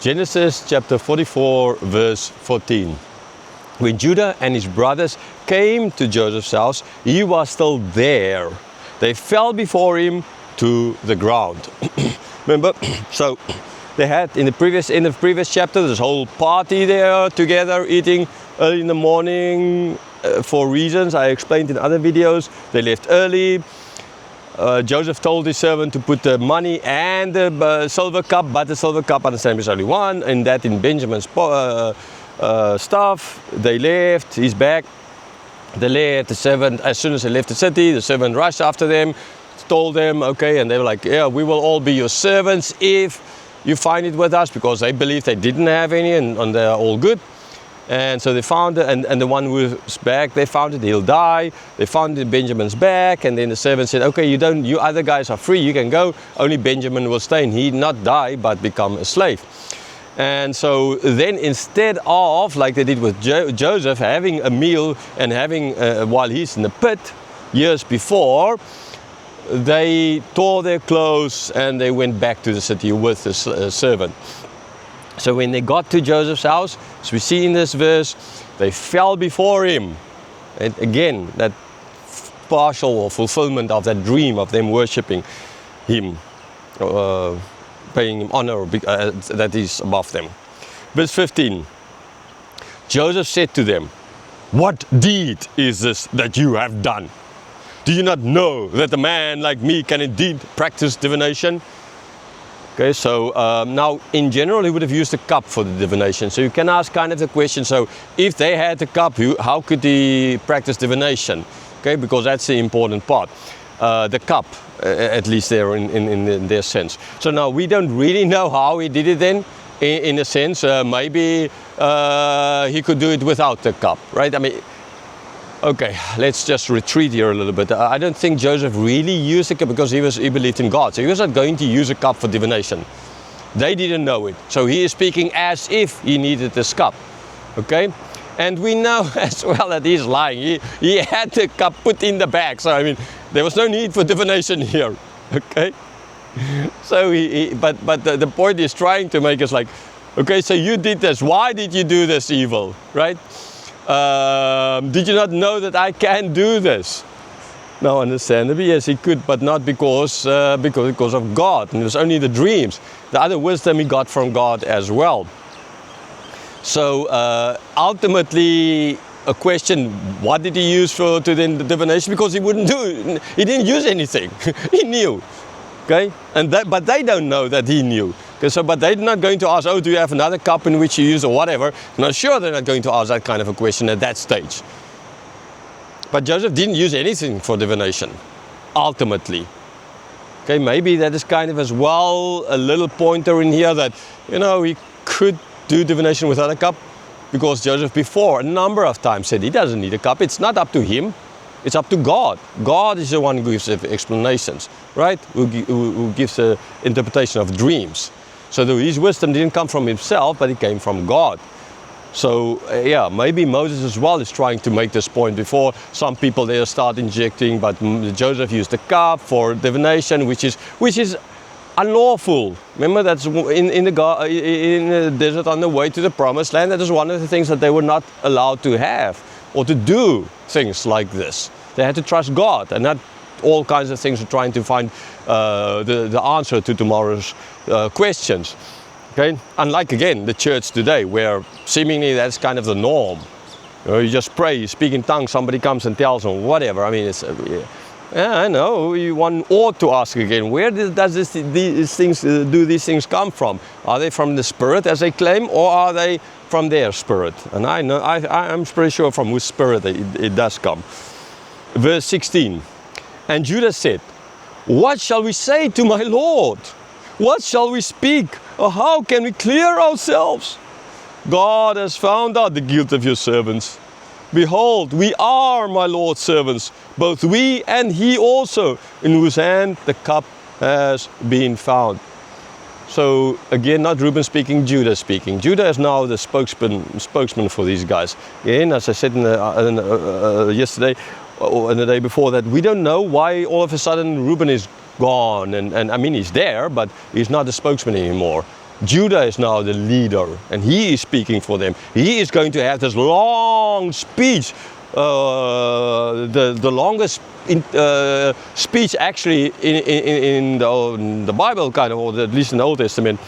Genesis chapter 44 verse 14. When Judah and his brothers came to Joseph's house, he was still there. They fell before him to the ground. Remember? So they had in the previous chapter this whole party there together eating early in the morning for reasons I explained in other videos. They left early. Joseph told his servant to put the money and the silver cup, but the silver cup, understand, is only one, and that in Benjamin's stuff. They left. He's back. They left. The servant, as soon as they left the city, the servant rushed after them, told them, okay, and they were like, yeah, we will all be your servants if you find it with us, because they believed they didn't have any, and they're all good. And so they found it, and the one who was back, they found it, he'll die. They found Benjamin's back, and then the servant said, okay, you other guys are free, you can go. Only Benjamin will stay, and he'd not die, but become a slave. And so then instead of, like they did with Joseph, having a meal and having, while he's in the pit, years before, they tore their clothes and they went back to the city with the servant. So when they got to Joseph's house, as we see in this verse, they fell before him. And again, that partial or fulfillment of that dream of them worshipping him, paying him honor that is above them. Verse 15, Joseph said to them, "What deed is this that you have done? Do you not know that a man like me can indeed practice divination?" Okay, so now in general he would have used a cup for the divination. So you can ask kind of the question, so if they had the cup, how could he practice divination? Okay, because that's the important part. The cup, at least there in their sense. So now we don't really know how he did it then, in a sense. Maybe he could do it without the cup, right? I mean, okay, let's just retreat here a little bit. I don't think Joseph really used a cup because he believed in God. So he was not going to use a cup for divination. They didn't know it. So he is speaking as if he needed this cup. Okay? And we know as well that he's lying. He had the cup put in the bag. So I mean, there was no need for divination here. Okay? So but the point he's trying to make is like, okay, so you did this. Why did you do this evil? Right? Did you not know that I can do this? Now, understandably, yes, he could, but not because of God. And it was only the dreams. The other wisdom he got from God as well. So ultimately, a question: what did he use for the divination? Because he wouldn't do it. He didn't use anything. He knew. Okay, but they don't know that he knew. So, but they're not going to ask, oh, do you have another cup in which you use or whatever? Not sure they're not going to ask that kind of a question at that stage. But Joseph didn't use anything for divination, ultimately. Okay, maybe that is kind of as well a little pointer in here that, you know, he could do divination without a cup, because Joseph before a number of times said he doesn't need a cup. It's not up to him. It's up to God. God is the one who gives explanations, right? Who gives an interpretation of dreams. So his wisdom didn't come from himself, but it came from God. So yeah, maybe Moses as well is trying to make this point before some people there start injecting, but Joseph used the cup for divination, which is unlawful. Remember, that's in the desert on the way to the promised land. That is one of the things that they were not allowed to have or to do things like this. They had to trust God, and not all kinds of things of trying to find the answer to tomorrow's questions. Okay? Unlike, again, the church today, where seemingly that's kind of the norm. You know, you just pray, you speak in tongues, somebody comes and tells them whatever. I mean, it's yeah, I know. One ought to ask again, where does these things come from? Are they from the Spirit, as they claim, or are they from their spirit? And I know, I'm pretty sure from whose spirit it does come. Verse 16. And Judah said, "What shall we say to my Lord? What shall we speak? Or how can we clear ourselves? God has found out the guilt of your servants. Behold, we are my Lord's servants, both we and he also, in whose hand the cup has been found." So again, not Reuben speaking, Judah speaking. Judah is now the spokesman for these guys. Again, as I said yesterday or the day before, that we don't know why all of a sudden Reuben is gone. And I mean, he's there, but he's not the spokesman anymore. Judah is now the leader, and he is speaking for them. He is going to have this long speech, the longest speech actually in the Bible, kind of, or at least in the Old Testament,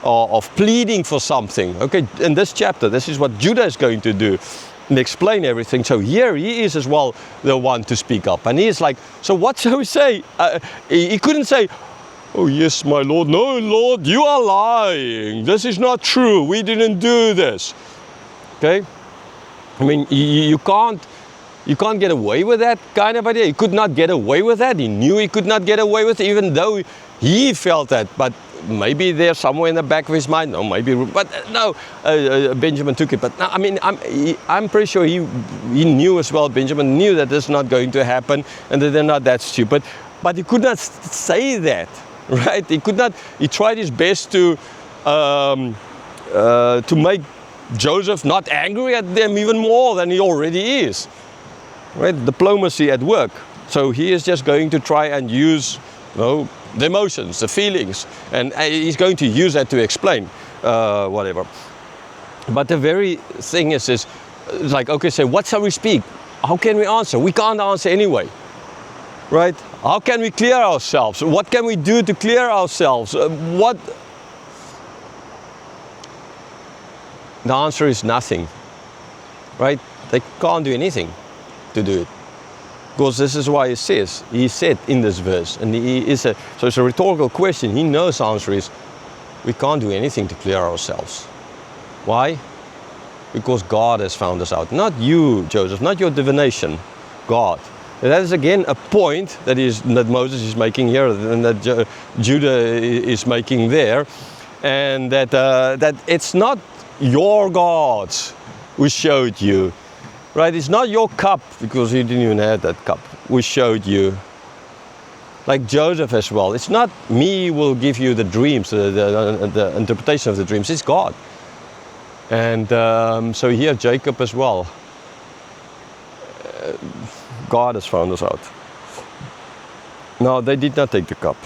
of pleading for something. Okay, in this chapter, this is what Judah is going to do and explain everything. So here he is as well, the one to speak up, and he is like, so what shall we say? He couldn't say, oh yes, my Lord. No, Lord, you are lying. This is not true. We didn't do this. Okay? I mean, you can't get away with that kind of idea. He could not get away with that. He knew he could not get away with it, even though he felt that. But maybe there somewhere in the back of his mind, no, maybe, but no, Benjamin took it. But no, I mean, I'm pretty sure he knew as well. Benjamin knew that this is not going to happen, and that they're not that stupid. But he could not say that. Right? He could not. He tried his best to make Joseph not angry at them even more than he already is. Right? Diplomacy at work. So he is just going to try and use, the emotions, the feelings, and he's going to use that to explain whatever. But the very thing is like, okay, so what shall we speak? How can we answer? We can't answer anyway. Right? How can we clear ourselves? What can we do to clear ourselves? The answer is nothing. Right? They can't do anything to do it. Because this is why he said in this verse, and so it's a rhetorical question. He knows the answer is, we can't do anything to clear ourselves. Why? Because God has found us out. Not you, Joseph, not your divination. God. That is again a point that Moses is making here, and that Judah is making there, and that it's not your gods who showed you, right? It's not your cup, because you didn't even have that cup. We showed you, like Joseph as well. It's not me who will give you the dreams, the interpretation of the dreams. It's God, and so here Jacob as well. God has found us out. No, they did not take the cup.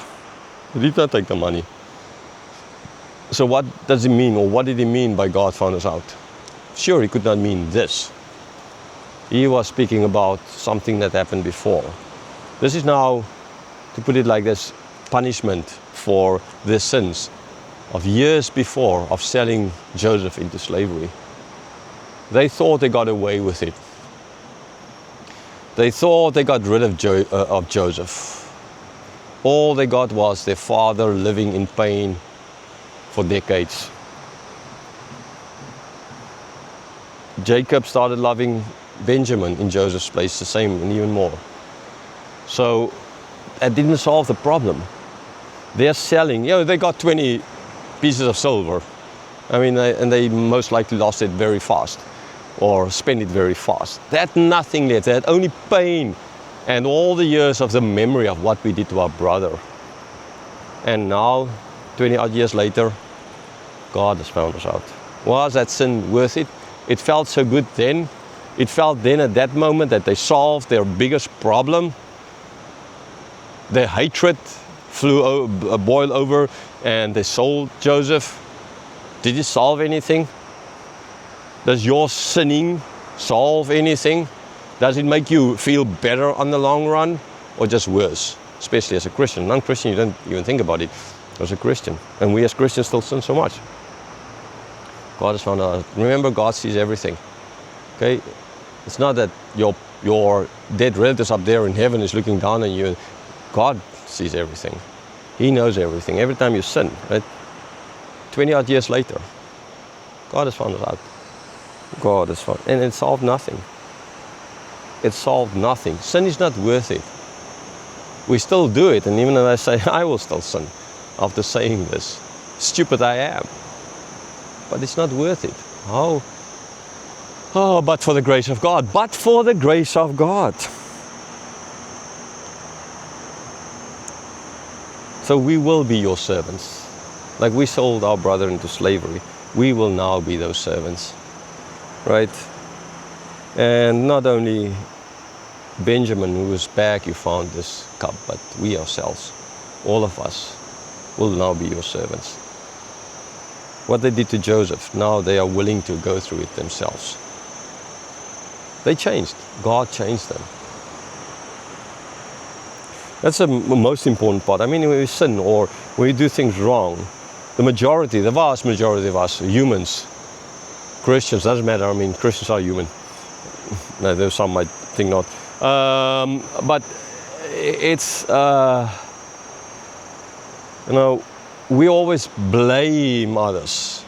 They did not take the money. So what does it mean, or what did he mean by God found us out? Sure, he could not mean this. He was speaking about something that happened before. This is now, to put it like this, punishment for their sins of years before of selling Joseph into slavery. They thought they got away with it. They thought they got rid of Joseph. All they got was their father living in pain for decades. Jacob started loving Benjamin in Joseph's place, the same and even more. So that didn't solve the problem. They're selling, they got 20 pieces of silver. I mean, and they most likely lost it very fast, or spend it very fast. They had nothing left. They had only pain and all the years of the memory of what we did to our brother. And now, 20 odd years later, God has found us out. Was that sin worth it? It felt so good then. It felt then at that moment that they solved their biggest problem. Their hatred boiled over, and they sold Joseph. Did it solve anything? Does your sinning solve anything? Does it make you feel better on the long run, or just worse? Especially as a Christian. Non-Christian, you don't even think about it. As a Christian. And we as Christians still sin so much. God has found out. Remember, God sees everything. Okay? It's not that your dead relatives up there in heaven is looking down on you. God sees everything. He knows everything. Every time you sin, right? 20 odd years later, God has found us out. God has found, and it solved nothing. It solved nothing. Sin is not worth it. We still do it, and even if I say I will still sin after saying this, stupid I am. But it's not worth it. How? Oh, but for the grace of God. But for the grace of God. So we will be your servants. Like we sold our brother into slavery, we will now be those servants. Right? And not only Benjamin, who was back, you found this cup, but we ourselves, all of us, will now be your servants. What they did to Joseph, now they are willing to go through it themselves. They changed. God changed them. That's the most important part. I mean, when we sin or when we do things wrong, the vast majority of us, humans, Christians, doesn't matter. I mean, Christians are human. No, there's some might think not. But it's, we always blame others.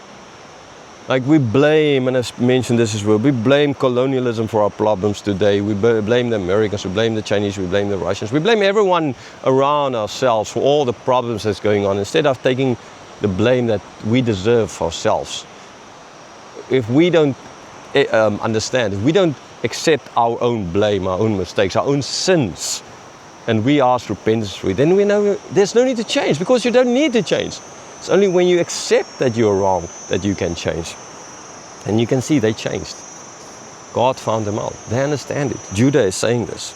Like we blame, and I've mentioned this as well, we blame colonialism for our problems today. We blame the Americans, we blame the Chinese, we blame the Russians. We blame everyone around ourselves for all the problems that's going on, instead of taking the blame that we deserve for ourselves. If we don't understand, if we don't accept our own blame, our own mistakes, our own sins, and we ask repentance for it, then we know there's no need to change, because you don't need to change. It's only when you accept that you're wrong that you can change. And you can see they changed. God found them out. They understand it. Judah is saying this.